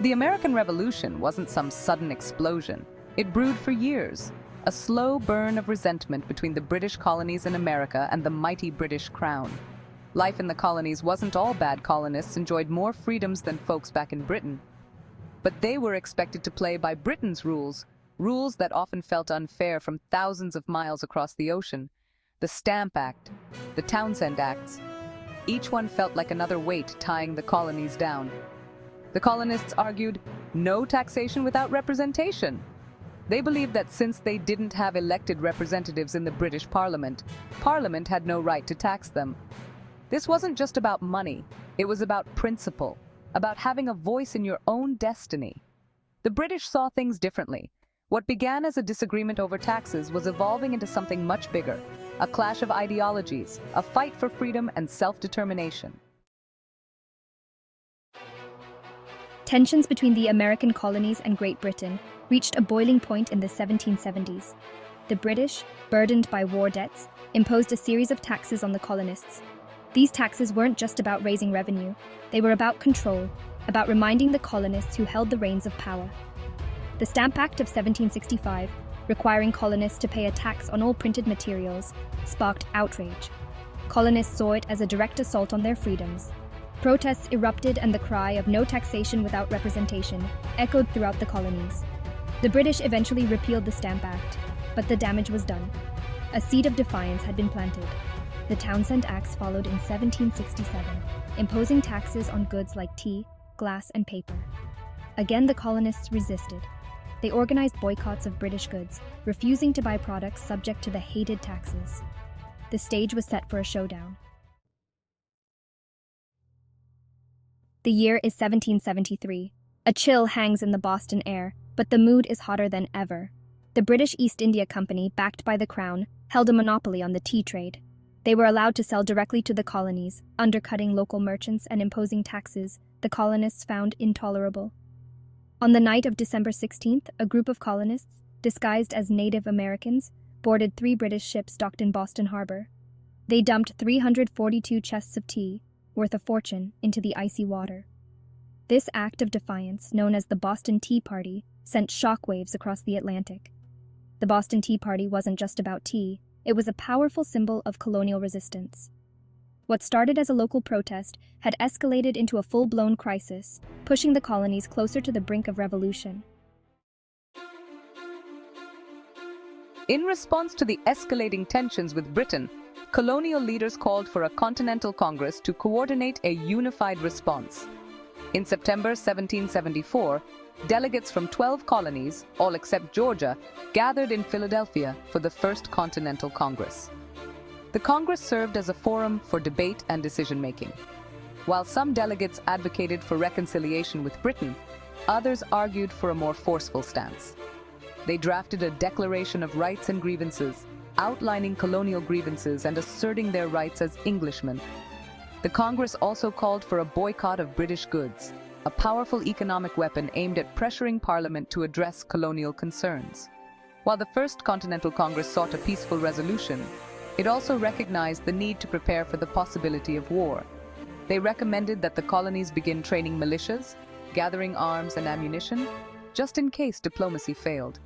The American Revolution wasn't some sudden explosion. It brewed for years, a slow burn of resentment between the British colonies in America and the mighty British Crown. Life in the colonies wasn't all bad. Colonists enjoyed more freedoms than folks back in Britain. But they were expected to play by Britain's rules, rules that often felt unfair from thousands of miles across the ocean. The Stamp Act, the Townshend Acts, each one felt like another weight tying the colonies down. The colonists argued, no taxation without representation. They believed that since they didn't have elected representatives in the British Parliament, Parliament had no right to tax them. This wasn't just about money, it was about principle, about having a voice in your own destiny. The British saw things differently. What began as a disagreement over taxes was evolving into something much bigger, a clash of ideologies, a fight for freedom and self-determination. Tensions between the American colonies and Great Britain reached a boiling point in the 1770s. The British, burdened by war debts, imposed a series of taxes on the colonists. These taxes weren't just about raising revenue, they were about control, about reminding the colonists who held the reins of power. The Stamp Act of 1765, requiring colonists to pay a tax on all printed materials, sparked outrage. Colonists saw it as a direct assault on their freedoms. Protests erupted and the cry of no taxation without representation echoed throughout the colonies. The British eventually repealed the Stamp Act, but the damage was done. A seed of defiance had been planted. The Townshend Acts followed in 1767, imposing taxes on goods like tea, glass, and paper. Again, the colonists resisted. They organized boycotts of British goods, refusing to buy products subject to the hated taxes. The stage was set for a showdown. The year is 1773. A chill hangs in the Boston air, but the mood is hotter than ever. The British East India Company, backed by the Crown, held a monopoly on the tea trade. They were allowed to sell directly to the colonies, undercutting local merchants and imposing taxes the colonists found intolerable. On the night of December 16th, a group of colonists, disguised as Native Americans, boarded 3 British ships docked in Boston Harbor. They dumped 342 chests of tea, worth a fortune, into the icy water. This act of defiance, known as the Boston Tea Party, sent shockwaves across the Atlantic. The Boston Tea Party wasn't just about tea, it was a powerful symbol of colonial resistance. What started as a local protest had escalated into a full-blown crisis, pushing the colonies closer to the brink of revolution. In response to the escalating tensions with Britain, colonial leaders called for a Continental Congress to coordinate a unified response. In September 1774, delegates from 12 colonies, all except Georgia, gathered in Philadelphia for the First Continental Congress. The Congress served as a forum for debate and decision-making. While some delegates advocated for reconciliation with Britain, others argued for a more forceful stance. They drafted a Declaration of Rights and Grievances, outlining colonial grievances and asserting their rights as Englishmen. The Congress also called for a boycott of British goods, a powerful economic weapon aimed at pressuring Parliament to address colonial concerns. While the First Continental Congress sought a peaceful resolution, it also recognized the need to prepare for the possibility of war. They recommended that the colonies begin training militias, gathering arms and ammunition, just in case diplomacy failed.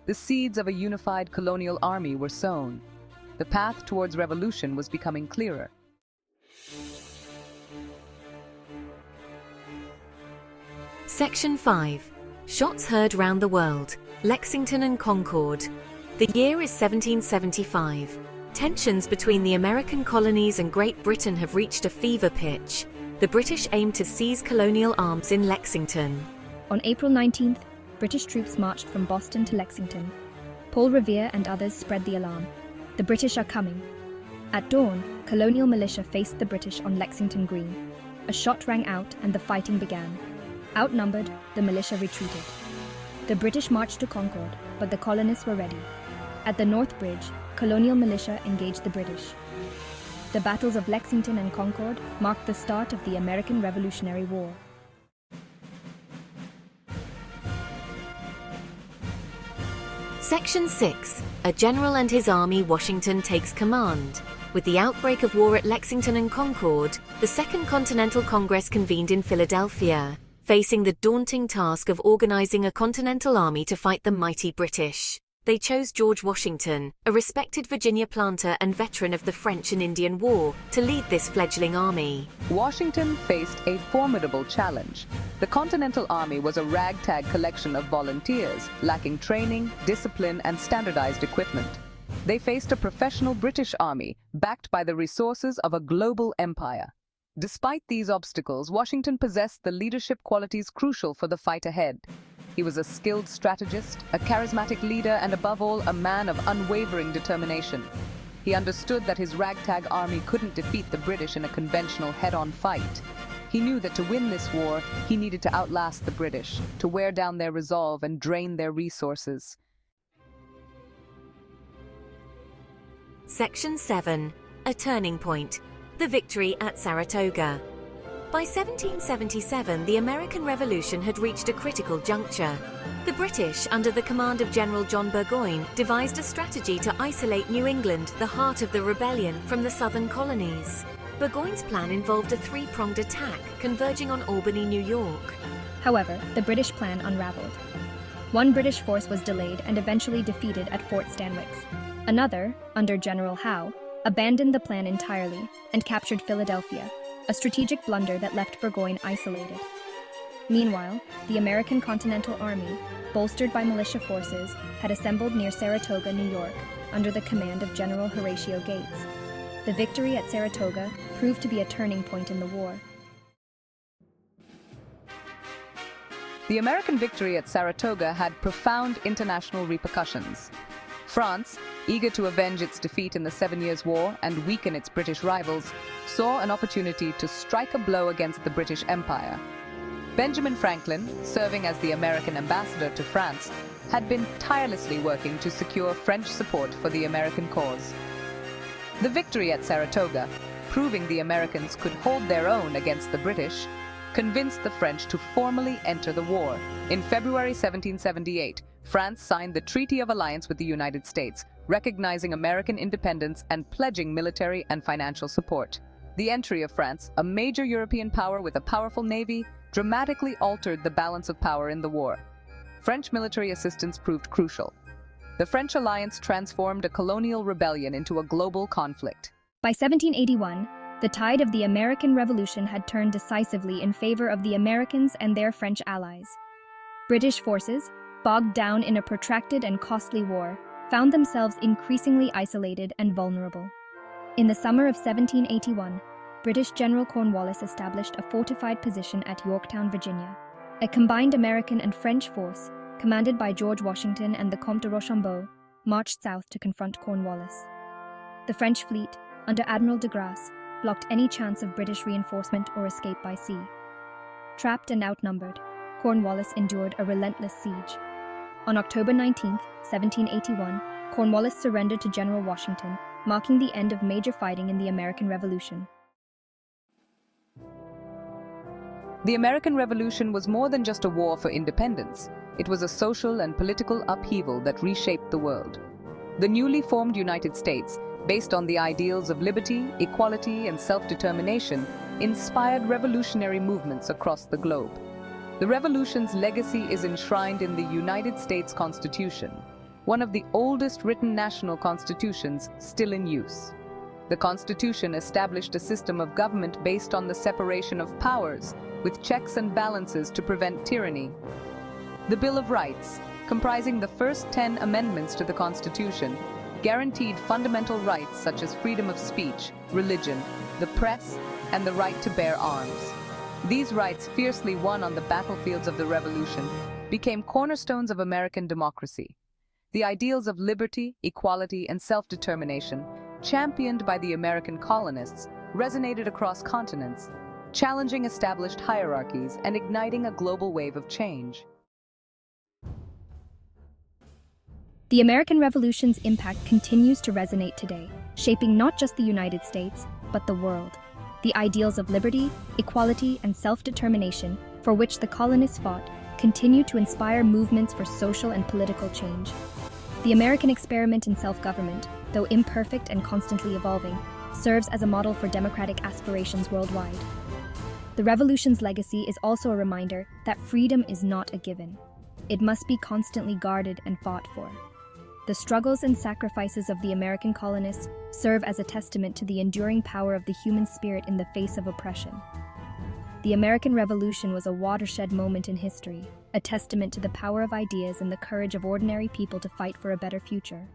The seeds of a unified colonial army were sown. The path towards revolution was becoming clearer. Section 5. Shots heard round the world. Lexington and Concord. The year is 1775. Tensions between the American colonies and Great Britain have reached a fever pitch. The British aim to seize colonial arms in Lexington. On April 19th, British troops marched from Boston to Lexington. Paul Revere and others spread the alarm. The British are coming. At dawn, colonial militia faced the British on Lexington Green. A shot rang out and the fighting began. Outnumbered, the militia retreated. The British marched to Concord, but the colonists were ready. At the North Bridge, colonial militia engaged the British. The battles of Lexington and Concord marked the start of the American Revolutionary War. Section 6. A general and his army. Washington takes command. With the outbreak of war at Lexington and Concord, the Second Continental Congress convened in Philadelphia. facing the daunting task of organizing a continental army to fight the mighty British. They chose George Washington, a respected Virginia planter and veteran of the French and Indian War, to lead this fledgling army. Washington faced a formidable challenge. The Continental Army was a ragtag collection of volunteers, lacking training, discipline, and standardized equipment. They faced a professional British army, backed by the resources of a global empire. Despite these obstacles, Washington possessed the leadership qualities crucial for the fight ahead. He was a skilled strategist, a charismatic leader, and above all, a man of unwavering determination. He understood that his ragtag army couldn't defeat the British in a conventional head-on fight. He knew that to win this war, he needed to outlast the British, to wear down their resolve and drain their resources. Section 7. A turning point. The victory at Saratoga. By 1777, the American Revolution had reached a critical juncture. The British, under the command of General John Burgoyne, devised a strategy to isolate New England, the heart of the rebellion, from the southern colonies. Burgoyne's plan involved a three-pronged attack, converging on Albany, New York. However, the British plan unraveled. One British force was delayed and eventually defeated at Fort Stanwix. Another, under General Howe, abandoned the plan entirely and captured Philadelphia, a strategic blunder that left Burgoyne isolated. Meanwhile, the American Continental Army, bolstered by militia forces, had assembled near Saratoga, New York, under the command of General Horatio Gates. The victory at Saratoga proved to be a turning point in the war. The American victory at Saratoga had profound international repercussions. France, eager to avenge its defeat in the 7 Years' War and weaken its British rivals, saw an opportunity to strike a blow against the British Empire. Benjamin Franklin, serving as the American ambassador to France, had been tirelessly working to secure French support for the American cause. The victory at Saratoga, proving the Americans could hold their own against the British, convinced the French to formally enter the war. In February 1778, France signed the Treaty of Alliance with the United States, recognizing American independence and pledging military and financial support. The entry of France, a major European power with a powerful navy, dramatically altered the balance of power in the war. French military assistance proved crucial. The French alliance transformed a colonial rebellion into a global conflict. By 1781, the tide of the American Revolution had turned decisively in favor of the Americans and their French allies. British forces, bogged down in a protracted and costly war, found themselves increasingly isolated and vulnerable. In the summer of 1781, British General Cornwallis established a fortified position at Yorktown, Virginia. A combined American and French force, commanded by George Washington and the Comte de Rochambeau, marched south to confront Cornwallis. The French fleet, under Admiral de Grasse, blocked any chance of British reinforcement or escape by sea. Trapped and outnumbered, Cornwallis endured a relentless siege. On October 19, 1781, Cornwallis surrendered to General Washington, marking the end of major fighting in the American Revolution. The American Revolution was more than just a war for independence. It was a social and political upheaval that reshaped the world. The newly formed United States, based on the ideals of liberty, equality, and self-determination, inspired revolutionary movements across the globe. The revolution's legacy is enshrined in the United States Constitution, one of the oldest written national constitutions still in use. The Constitution established a system of government based on the separation of powers, with checks and balances to prevent tyranny. The Bill of Rights, comprising the first 10 amendments to the Constitution, guaranteed fundamental rights such as freedom of speech, religion, the press, and the right to bear arms. These rights, fiercely won on the battlefields of the Revolution, became cornerstones of American democracy. The ideals of liberty, equality, and self-determination, championed by the American colonists, resonated across continents, challenging established hierarchies and igniting a global wave of change. The American Revolution's impact continues to resonate today, shaping not just the United States, but the world. The ideals of liberty, equality, and self-determination, for which the colonists fought, continue to inspire movements for social and political change. The American experiment in self-government, though imperfect and constantly evolving, serves as a model for democratic aspirations worldwide. The Revolution's legacy is also a reminder that freedom is not a given. It must be constantly guarded and fought for. The struggles and sacrifices of the American colonists serve as a testament to the enduring power of the human spirit in the face of oppression. The American Revolution was a watershed moment in history, a testament to the power of ideas and the courage of ordinary people to fight for a better future.